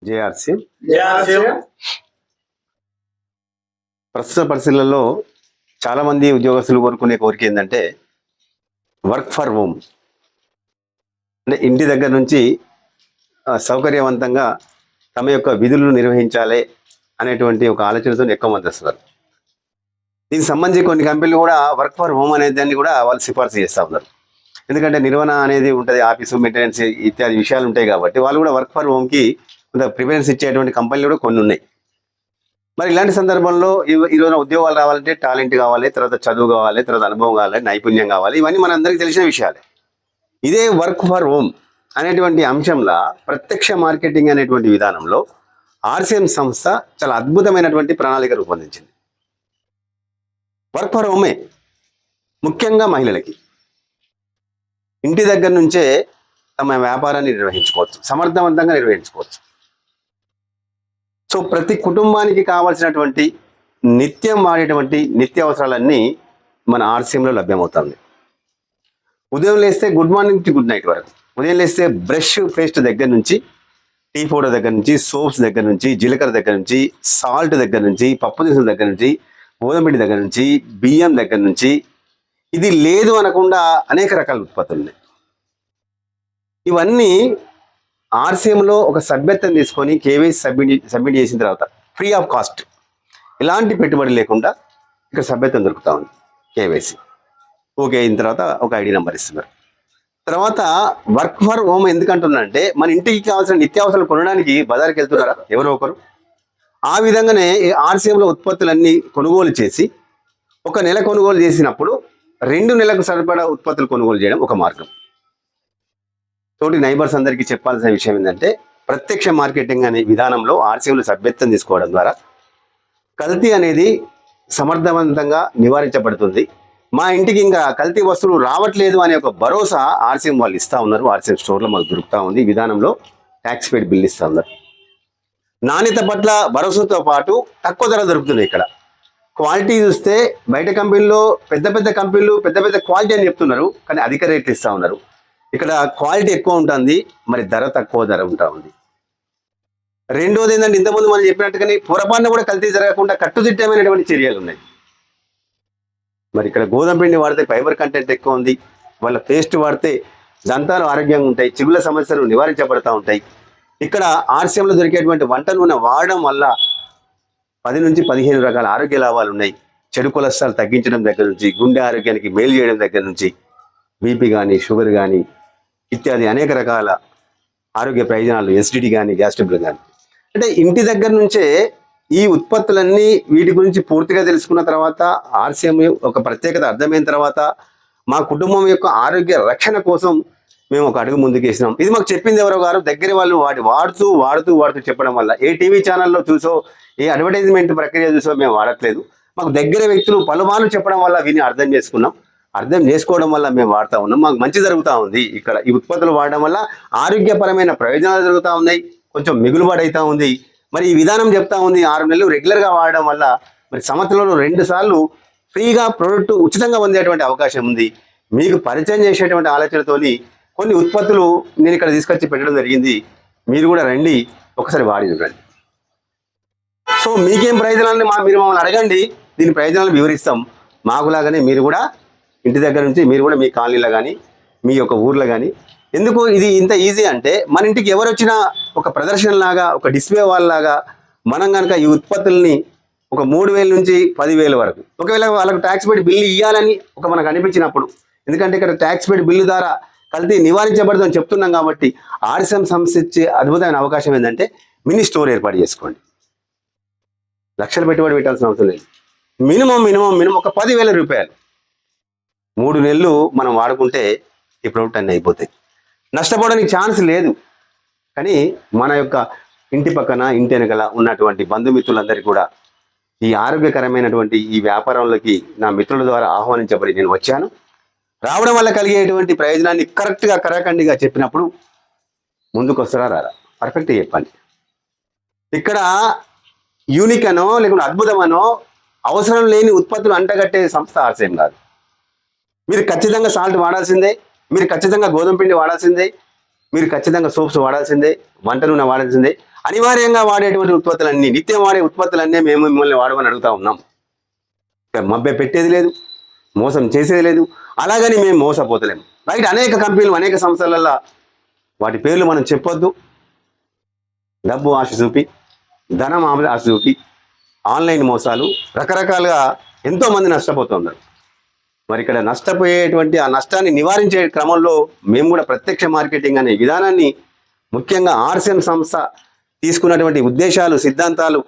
JRC ప్రస్తుత పరిస్థితులలో చాలా మంది ఉద్యోగస్తులు కోరుకునే కోరిక ఏంటంటే వర్క్ ఫర్ హోమ్, అంటే ఇంటి దగ్గర నుంచి సౌకర్యవంతంగా తమ యొక్క విధులను నిర్వహించాలి అనేటువంటి ఒక ఆలోచనతో ఎక్కువ మంది వస్తున్నారు. దీనికి సంబంధించి కొన్ని కంపెనీలు కూడా వర్క్ ఫర్ హోమ్ అనే దాన్ని కూడా వాళ్ళు సిఫార్సు చేస్తూ ఉన్నారు. ఎందుకంటే నిర్వహణ అనేది ఉంటుంది, ఆఫీసు మెయింటెనెన్స్ ఇత్యాది విషయాలు ఉంటాయి కాబట్టి వాళ్ళు కూడా వర్క్ ఫర్ హోమ్కి కొంత ప్రిఫరెన్స్ ఇచ్చేటువంటి కంపెనీలు కూడా కొన్ని ఉన్నాయి. మరి ఇలాంటి సందర్భంలో ఈరోజు ఉద్యోగాలు రావాలంటే టాలెంట్ కావాలి, తర్వాత చదువు కావాలి, తర్వాత అనుభవం కావాలి, నైపుణ్యం కావాలి. ఇవన్నీ మనందరికీ తెలిసిన విషయాలే. ఇదే వర్క్ ఫర్ హోమ్ అనేటువంటి అంశంలో ప్రత్యక్ష మార్కెటింగ్ అనేటువంటి విధానంలో ఆర్సిఎం సంస్థ చాలా అద్భుతమైనటువంటి ప్రణాళిక రూపొందించింది. వర్క్ ఫర్ హోమే ముఖ్యంగా మహిళలకి ఇంటి దగ్గర నుంచే తమ వ్యాపారాన్ని నిర్వహించుకోవచ్చు, సమర్థవంతంగా నిర్వహించుకోవచ్చు. సో ప్రతి కుటుంబానికి కావాల్సినటువంటి నిత్యం వాడేటువంటి నిత్య అవసరాలన్నీ మన ఆర్సిఎంలో లభ్యమవుతుంది. ఉదయం లేస్తే గుడ్ మార్నింగ్ నుంచి గుడ్ నైట్ వరకు, ఉదయం లేస్తే బ్రష్ పేస్ట్ దగ్గర నుంచి, టీ పౌడర్ దగ్గర నుంచి, సోప్స్ దగ్గర నుంచి, జీలకర్ర దగ్గర నుంచి, సాల్ట్ దగ్గర నుంచి, పప్పు దినుసుల దగ్గర నుంచి, గోధుమ పిండి దగ్గర నుంచి, బియ్యం దగ్గర నుంచి, ఇది లేదు అనకుండా అనేక రకాల ఉత్పత్తులు ఉన్నాయి. ఇవన్నీ ఆర్సిఎంలో ఒక సభ్యత్వం తీసుకొని కేవైసీ సబ్మిట్ చేసిన తర్వాత ఫ్రీ ఆఫ్ కాస్ట్, ఎలాంటి పెట్టుబడి లేకుండా ఇక్కడ సభ్యత్వం దొరుకుతూ ఉంది. కేవైసీ ఓకే అయిన తర్వాత ఒక ఐడి నెంబర్ ఇస్తున్నారు. తర్వాత వర్క్ ఫర్ హోమ్ ఎందుకంటున్నారంటే మన ఇంటికి కావాల్సిన నిత్యావసరాలు కొనడానికి బజార్కి వెళ్తున్నారా ఎవరో ఒకరు. ఆ విధంగానే ఆర్సిఎంలో ఉత్పత్తులన్నీ కొనుగోలు చేసి ఒక నెల కొనుగోలు చేసినప్పుడు 2 నెలలకు సరిపడా ఉత్పత్తులు కొనుగోలు చేయడం ఒక మార్గం. తోటి నైబర్స్ అందరికీ చెప్పాల్సిన విషయం ఏంటంటే ప్రత్యక్ష మార్కెటింగ్ అనే విధానంలో ఆర్సిఎంలో సభ్యత్వం తీసుకోవడం ద్వారా కల్తీ అనేది సమర్థవంతంగా నివారించబడుతుంది. మా ఇంటికి ఇంకా కల్తీ వస్తువులు రావట్లేదు అనే ఒక భరోసా ఆర్సిఎం వాళ్ళు ఇస్తూ ఉన్నారు. ఆర్సిఎం స్టోర్లో మాకు దొరుకుతూ ఉంది. ఈ విధానంలో ట్యాక్స్ పెయిడ్ బిల్ ఇస్తూ ఉన్నారు. నాణ్యత పట్ల భరోసాతో పాటు తక్కువ ధర దొరుకుతుంది. ఇక్కడ క్వాలిటీ చూస్తే బయట కంపెనీలో పెద్ద పెద్ద కంపెనీలు పెద్ద పెద్ద క్వాలిటీ అని చెప్తున్నారు, కానీ అధిక రేట్లు ఇస్తూ ఉన్నారు. ఇక్కడ క్వాలిటీ ఎక్కువ ఉంటుంది, మరి ధర తక్కువ ధర ఉంటా ఉంది. రెండోది ఏంటంటే ఇంతకుముందు మనం చెప్పినట్టుగానే పొరపాటున కూడా కల్తీ జరగకుండా కట్టుదిట్టమైనటువంటి చర్యలు ఉన్నాయి. మరి ఇక్కడ గోధుమ పిండి వాడితే ఫైబర్ కంటెంట్ ఎక్కువ ఉంది, వాళ్ళ పేస్ట్ వాడితే దంతాలు ఆరోగ్యంగా ఉంటాయి, చిగుళ్ళ సమస్యలు నివారించబడతా ఉంటాయి. ఇక్కడ ఆర్సిఎంలో దొరికేటువంటి వంట నూనె వాడడం వల్ల 10 నుంచి 15 రకాల ఆరోగ్య లాభాలు ఉన్నాయి. చెడు కొలెస్ట్రాల్ తగ్గించడం దగ్గర నుంచి, గుండె ఆరోగ్యానికి మేలు చేయడం దగ్గర నుంచి, బీపీ కానీ షుగర్ కానీ ఇత్యాది అనేక రకాల ఆరోగ్య ప్రయోజనాలు, ఎసిడిటీ కానీ గ్యాస్ట్రిక్ కానీ. అంటే ఇంటి దగ్గర నుంచే ఈ ఉత్పత్తులన్నీ వీటి గురించి పూర్తిగా తెలుసుకున్న తర్వాత ఆర్సిఎం ఒక ప్రత్యేకత అర్థమైన తర్వాత మా కుటుంబం యొక్క ఆరోగ్య రక్షణ కోసం మేము ఒక అడుగు ముందుకేసినాం. ఇది మాకు చెప్పింది ఎవరో గారు, దగ్గర వాళ్ళు వాడుతూ చెప్పడం వల్ల ఏ టీవీ ఛానల్లో చూసో ఏ అడ్వర్టైజ్మెంట్ ప్రక్రియ చూసో మేము వాడట్లేదు. మాకు దగ్గర వ్యక్తులు పలుమార్లు చెప్పడం వల్ల విని అర్థం చేసుకున్నాం. అర్థం చేసుకోవడం వల్ల మేము వాడుతూ ఉన్నాం. మాకు మంచి జరుగుతూ ఉంది. ఇక్కడ ఈ ఉత్పత్తులు వాడడం వల్ల ఆరోగ్యపరమైన ప్రయోజనాలు జరుగుతూ ఉన్నాయి, కొంచెం మిగులుబాటు అవుతూ ఉంది. మరి ఈ విధానం చెప్తా ఉంది 6 నెలలు రెగ్యులర్గా వాడడం వల్ల మరి సంవత్సరంలో 2 సార్లు ఫ్రీగా ప్రోడక్ట్ ఉచితంగా పొందేటువంటి అవకాశం ఉంది. మీకు పరిచయం చేసేటువంటి ఆలోచనతోని కొన్ని ఉత్పత్తులు నేను ఇక్కడ తీసుకొచ్చి పెట్టడం జరిగింది. మీరు కూడా రండి, ఒకసారి వాడి చూడండి. సో మీకేం ప్రయోజనాలని మీరు మమ్మల్ని అడగండి, దీని ప్రయోజనాలు వివరిస్తాం. మాకులాగానే మీరు కూడా ఇంటి దగ్గర నుంచి మీరు కూడా మీ కాలనీలో కానీ మీ యొక్క ఊర్లో కానీ. ఎందుకు ఇది ఇంత ఈజీ అంటే మన ఇంటికి ఎవరు వచ్చినా ఒక ప్రదర్శనలాగా, ఒక డిస్ప్లే వాళ్ళలాగా మనం కనుక ఈ ఉత్పత్తుల్ని ఒక 3,000 నుంచి 10,000 వరకు, ఒకవేళ వాళ్ళకు ట్యాక్స్ పెయిడ్ బిల్లు ఇవ్వాలని మనకు అనిపించినప్పుడు, ఎందుకంటే ఇక్కడ ట్యాక్స్ పెయిడ్ బిల్లు ద్వారా కల్తీ నివారించబడదని చెప్తున్నాం కాబట్టి ఆర్సిఎం సంస్థ ఇచ్చే అద్భుతమైన అవకాశం ఏంటంటే మినీ స్టోర్ ఏర్పాటు చేసుకోండి. లక్షలు పెట్టుబడి పెట్టాల్సిన అవసరం లేదు. మినిమం ఒక 10,000 రూపాయలు 3 నెలలు మనం వాడుకుంటే ఈ ప్రోడక్ట్ అన్నీ అయిపోతాయి. నష్టపోవడానికి ఛాన్స్ లేదు. కానీ మన యొక్క ఇంటి పక్కన ఇంటి వెనకల ఉన్నటువంటి బంధుమిత్రులందరికీ కూడా ఈ ఆరోగ్యకరమైనటువంటి ఈ వ్యాపారంలోకి నా మిత్రుల ద్వారా ఆహ్వానించబడి నేను వచ్చాను. రావడం వల్ల కలిగేటువంటి ప్రయోజనాన్ని కరెక్ట్గా కరాఖండిగా చెప్పినప్పుడు ముందుకు వస్తారా రారా, పర్ఫెక్ట్గా చెప్పండి. ఇక్కడ యూనిక్ అనో లేకుంటే అద్భుతమనో అవసరం లేని ఉత్పత్తులు అంటగట్టే సంస్థ ఆర్సిఎం కాదు. మీరు ఖచ్చితంగా సాల్ట్ వాడాల్సిందే, మీరు ఖచ్చితంగా గోధుమ పిండి వాడాల్సిందే, మీరు ఖచ్చితంగా సోప్స్ వాడాల్సిందే, వంట నూనె వాడాల్సిందే. అనివార్యంగా వాడేటువంటి ఉత్పత్తులన్నీ, నిత్యం వాడే ఉత్పత్తులన్నీ మేము మిమ్మల్ని వాడమని అడుగుతా ఉన్నాం. మభ్య పెట్టేది లేదు, మోసం చేసేది లేదు, అలాగని మేము మోసపోతలేము. బయట అనేక కంపెనీలు, అనేక సంస్థలల్లో వాటి పేర్లు మనం చెప్పొద్దు. డబ్బు ఆశ చూపి, ధనం ఆశ చూపి ఆన్లైన్ మోసాలు రకరకాలుగా ఎంతోమంది నష్టపోతున్నారు. మరి ఇక్కడ నష్టపోయేటువంటి ఆ నష్టాన్ని నివారించే క్రమంలో మేము కూడా ప్రత్యక్ష మార్కెటింగ్ అనే విధానాన్ని, ముఖ్యంగా ఆర్సిఎం సంస్థ తీసుకున్నటువంటి ఉద్దేశాలు, సిద్ధాంతాలు,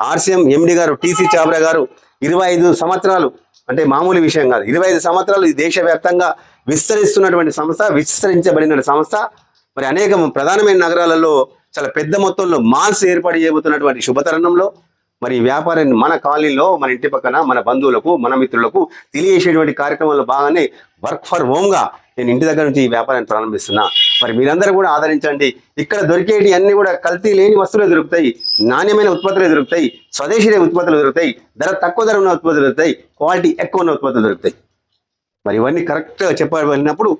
ఆర్సిఎం ఎండి గారు టీసీ చాబ్రా గారు 25 సంవత్సరాలు అంటే మామూలు విషయం కాదు. 25 సంవత్సరాలు ఈ దేశవ్యాప్తంగా విస్తరిస్తున్నటువంటి సంస్థ, విస్తరించబడిన సంస్థ. మరి అనేక ప్రధానమైన నగరాలలో చాలా పెద్ద మొత్తంలో మాల్స్ ఏర్పాటు చేయబోతున్నటువంటి శుభతరుణంలో మరి ఈ వ్యాపారాన్ని మన కాలనీలో, మన ఇంటి పక్కన, మన బంధువులకు, మన మిత్రులకు తెలియజేసేటువంటి కార్యక్రమంలో భాగంగానే వర్క్ ఫర్ హోమ్గా నేను ఇంటి దగ్గర నుంచి ఈ వ్యాపారాన్ని ప్రారంభిస్తున్నా. మరి మీరందరూ కూడా ఆదరించండి. ఇక్కడ దొరికేటి అన్ని కూడా కల్తీ లేని వస్తువులే దొరుకుతాయి, నాణ్యమైన ఉత్పత్తులే దొరుకుతాయి, స్వదేశీ ఉత్పత్తులు దొరుకుతాయి, ధర తక్కువ ధర ఉన్న ఉత్పత్తులు దొరుకుతాయి, క్వాలిటీ ఎక్కువ ఉన్న ఉత్పత్తులు దొరుకుతాయి. మరి ఇవన్నీ కరెక్ట్గా చెప్పబడినప్పుడు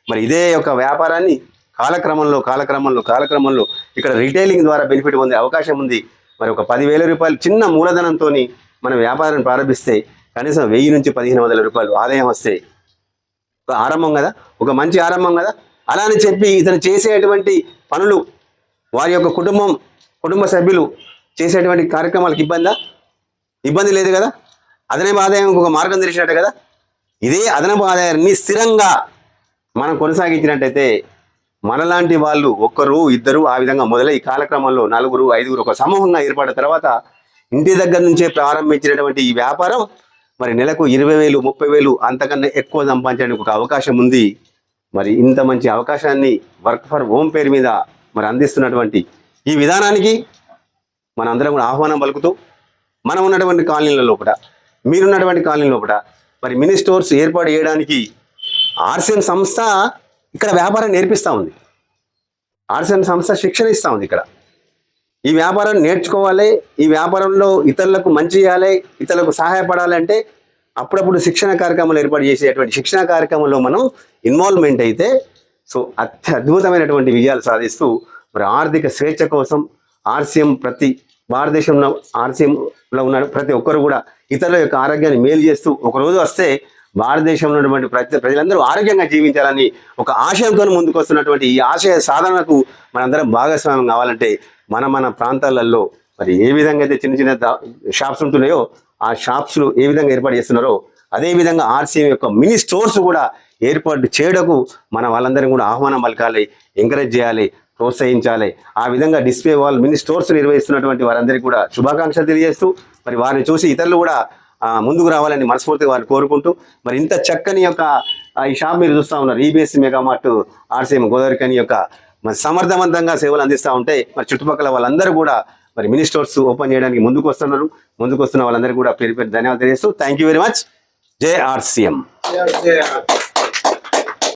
మరి ఇదే యొక్క వ్యాపారాన్ని కాలక్రమంలో ఇక్కడ రీటైలింగ్ ద్వారా బెనిఫిట్ పొందే అవకాశం ఉంది. మరి ఒక 10,000 రూపాయలు చిన్న మూలధనంతో మన వ్యాపారాన్ని ప్రారంభిస్తే కనీసం 1000 నుంచి 1,500 రూపాయలు ఆదాయం వస్తే ఒక ఆరంభం కదా, ఒక మంచి ఆరంభం కదా. అలా అని చెప్పి ఇతను చేసేటువంటి పనులు, వారి యొక్క కుటుంబ సభ్యులు చేసేటువంటి కార్యక్రమాలకు ఇబ్బంది లేదు కదా. అదనపు ఆదాయం ఒక మార్గం తెలిసినట్టే కదా. ఇదే అదనపు ఆదాయాన్ని స్థిరంగా మనం కొనసాగించినట్టయితే మనలాంటి వాళ్ళు ఒక్కరు, ఇద్దరు ఆ విధంగా మొదలై కాలక్రమంలో 4, 5 ఒక సమూహంగా ఏర్పడిన తర్వాత ఇంటి దగ్గర నుంచే ప్రారంభించినటువంటి ఈ వ్యాపారం మరి నెలకు 20,000, 30,000 అంతకన్నా ఎక్కువ సంపాదించడానికి ఒక అవకాశం ఉంది. మరి ఇంత మంచి అవకాశాన్ని వర్క్ ఫర్ హోమ్ పేరు మీద మరి అందిస్తున్నటువంటి ఈ విధానానికి మనందరం కూడా ఆహ్వానం పలుకుతూ, మనం ఉన్నటువంటి కాలనీల లోపల, మీరున్నటువంటి కాలనీ లోపల మరి మినీ స్టోర్స్ ఏర్పాటు చేయడానికి ఆర్సిఎం సంస్థ ఇక్కడ వ్యాపారం నేర్పిస్తూ ఉంది. ఆర్సిఎం సంస్థ శిక్షణ ఇస్తూ ఉంది. ఇక్కడ ఈ వ్యాపారం నేర్చుకోవాలి, ఈ వ్యాపారంలో ఇతరులకు మంచి చేయాలి, ఇతరులకు సహాయపడాలంటే అప్పుడప్పుడు శిక్షణ కార్యక్రమాలు ఏర్పాటు చేసేటువంటి శిక్షణ కార్యక్రమంలో మనం ఇన్వాల్వ్మెంట్ అయితే అద్భుతమైనటువంటి విజయాలు సాధిస్తూ మరి ఆర్థిక స్వేచ్ఛ కోసం ఆర్సిఎం ప్రతి భారతదేశంలో ఆర్సిఎంలో ఉన్న ప్రతి ఒక్కరు కూడా ఇతరుల యొక్క ఆరోగ్యాన్ని మేలు చేస్తూ ఒకరోజు వస్తే భారతదేశంలో ఉన్నటువంటి ప్రజలందరూ ఆరోగ్యంగా జీవించాలని ఒక ఆశయంతో ముందుకు వస్తున్నటువంటి ఈ ఆశయ సాధనకు మనందరం భాగస్వామ్యం కావాలంటే మన ప్రాంతాలలో మరి ఏ విధంగా అయితే చిన్న చిన్న షాప్స్ ఉంటున్నాయో ఆ షాప్స్లు ఏ విధంగా ఏర్పాటు చేస్తున్నారో అదేవిధంగా ఆర్సిఎం యొక్క మినీ స్టోర్స్ కూడా ఏర్పాటు చేయడకు మన వాళ్ళందరం కూడా ఆహ్వానం పలకాలి, ఎంకరేజ్ చేయాలి, ప్రోత్సహించాలి. ఆ విధంగా డిస్ప్లే వాల్ మినీ స్టోర్స్ నిర్వహిస్తున్నటువంటి వారందరికీ కూడా శుభాకాంక్షలు తెలియజేస్తూ మరి వారిని చూసి ఇతరులు కూడా ముందుకు రావాలని మనస్ఫూర్తిగా వారిని కోరుకుంటూ మరి ఇంత చక్కని యొక్క ఈ షాప్ మీరు చూస్తూ ఉన్నారు. ఈబీఎస్ మెగామార్ట్ ఆర్సిఎం గోదావరికని యొక్క మరి సమర్థవంతంగా సేవలు అందిస్తూ ఉంటే మరి చుట్టుపక్కల వాళ్ళందరూ కూడా మరి మినీ స్టోర్స్ ఓపెన్ చేయడానికి ముందుకు వస్తున్న వాళ్ళందరికీ కూడా పేరు ధన్యవాదాలు తెలియజేస్తూ థ్యాంక్ యూ వెరీ మచ్. జై ఆర్సిఎం.